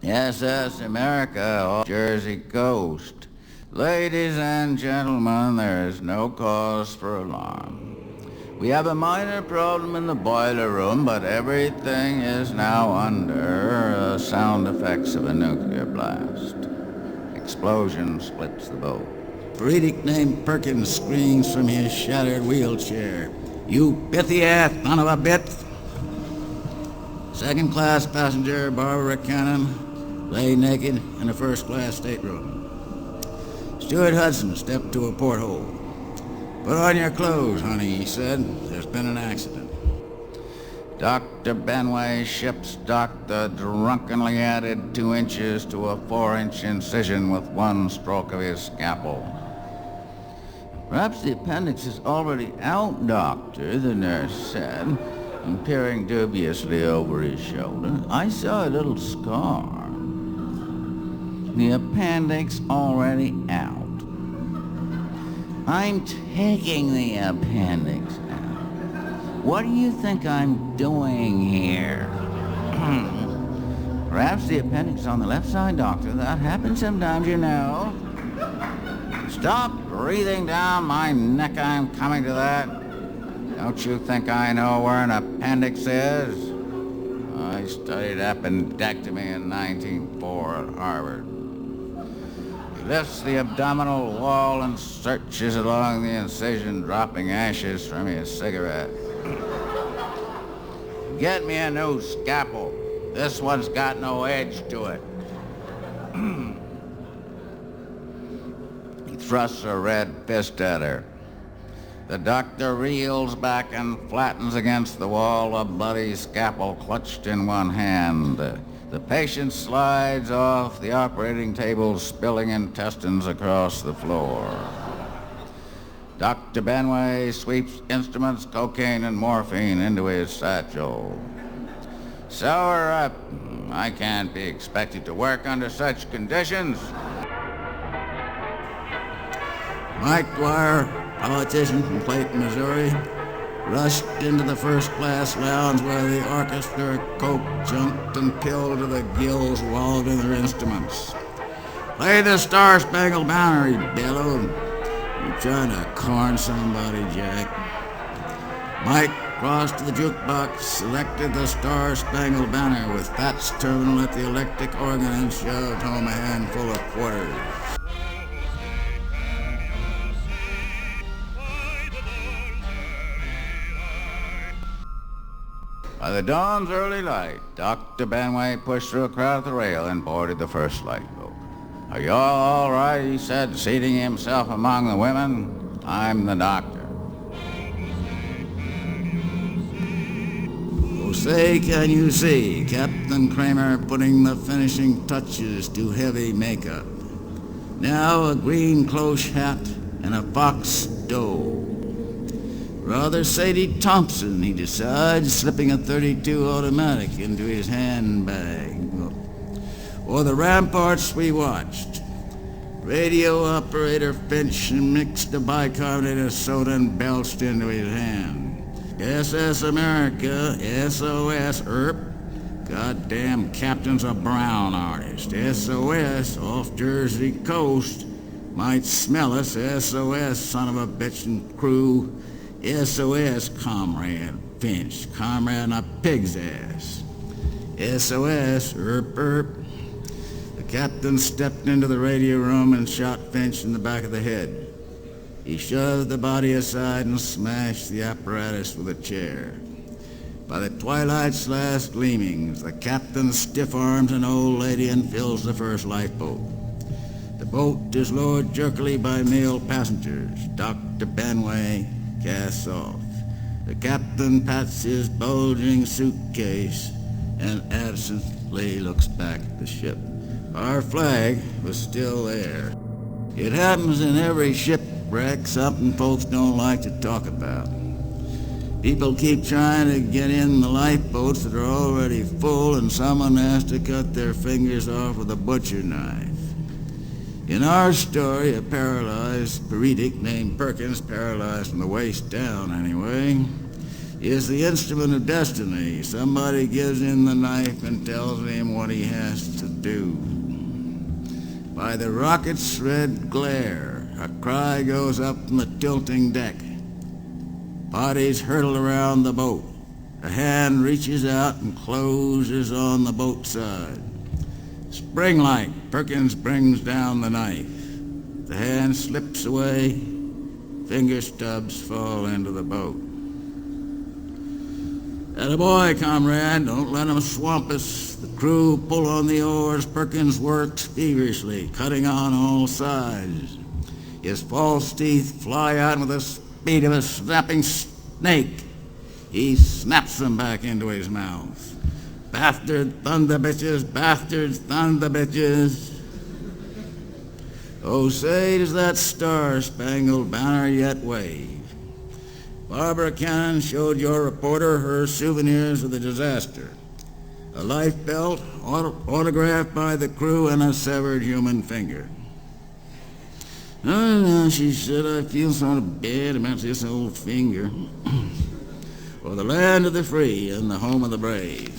SS America off Jersey coast. Ladies and gentlemen, there is no cause for alarm. We have a minor problem in the boiler room, but everything is now under sound effects of a nuclear blast. Explosion splits the boat. Periodic named Perkins screams from his shattered wheelchair. "You pithy-ass son of a bitch!" Second-class passenger Barbara Cannon lay naked in a first-class stateroom. Stuart Hudson stepped to a porthole. "Put on your clothes, honey," he said. "There's been an accident." Dr. Benway's ship's doctor drunkenly added 2 inches to a 4-inch incision with one stroke of his scalpel. "Perhaps the appendix is already out, doctor," the nurse said, and peering dubiously over his shoulder. "I saw a little scar." "The appendix already out." "I'm taking the appendix out. What do you think I'm doing here?" "Perhaps the appendix is on the left side, doctor. That happens sometimes, you know." "Stop breathing down my neck. I'm coming to that. Don't you think I know where an appendix is? I studied appendectomy in 1904 at Harvard." He lifts the abdominal wall and searches along the incision, dropping ashes from his cigarette. "Get me a new scalpel. This one's got no edge to it." He thrusts a red fist at her. The doctor reels back and flattens against the wall, a bloody scalpel clutched in one hand. The patient slides off the operating table, spilling intestines across the floor. Dr. Benway sweeps instruments, cocaine, and morphine into his satchel. "Sober up. I can't be expected to work under such conditions." Mike Dwyer, politician from Clayton, Missouri, rushed into the first-class lounge where the orchestra, coke junked and pilled to the gills, wallowed in their instruments. "Play the Star-Spangled Banner," he bellowed. "You trying to corn somebody, Jack?" Mike crossed to the jukebox, selected the Star-Spangled Banner with Pat's terminal at the electric organ, and shoved home a handful of quarters. By the dawn's early light, Dr. Benway pushed through a crowd at the rail and boarded the first lifeboat. "Are you all right?" he said, seating himself among the women. "I'm the doctor." "Oh, say, can you see?" Captain Kramer putting the finishing touches to heavy makeup. Now a green cloche hat and a fox doe. "Rather Sadie Thompson," he decides, slipping a .32 automatic into his handbag. O'er the ramparts we watched. Radio operator Finch mixed a bicarbonate of soda and belched into his hand. "SS America, SOS, Goddamn captain's a brown artist. SOS, off Jersey coast. Might smell us, SOS, son of a bitch and crew. SOS, Comrade Finch, comrade in a pig's ass. SOS, The captain stepped into the radio room and shot Finch in the back of the head. He shoved the body aside and smashed the apparatus with a chair. By the twilight's last gleamings, the captain stiff-arms an old lady and fills the first lifeboat. The boat is lowered jerkily by male passengers. Dr. Benway casts off. The captain pats his bulging suitcase and absently looks back at the ship. Our flag was still there. It happens in every shipwreck, something folks don't like to talk about. People keep trying to get in the lifeboats that are already full, and someone has to cut their fingers off with a butcher knife. In our story, a paralyzed paretic named Perkins, paralyzed from the waist down anyway, is the instrument of destiny. Somebody gives him the knife and tells him what he has to do. By the rocket's red glare, a cry goes up from the tilting deck. Bodies hurtle around the boat. A hand reaches out and closes on the boat side. Spring-like, Perkins brings down the knife. The hand slips away. Finger stubs fall into the boat. Attaboy, comrade, don't let 'em swamp us. The crew pull on the oars. Perkins works feverishly, cutting on all sides. His false teeth fly out with the speed of a snapping snake. He snaps them back into his mouth. Bastard thunder bitches, bastards thunder bitches. Oh, say, does that star-spangled banner yet wave? Barbara Cannon showed your reporter her souvenirs of the disaster. A life belt autographed by the crew and a severed human finger. Oh, no, she said, I feel sort of bad about this old finger. For the land of the free and the home of the brave.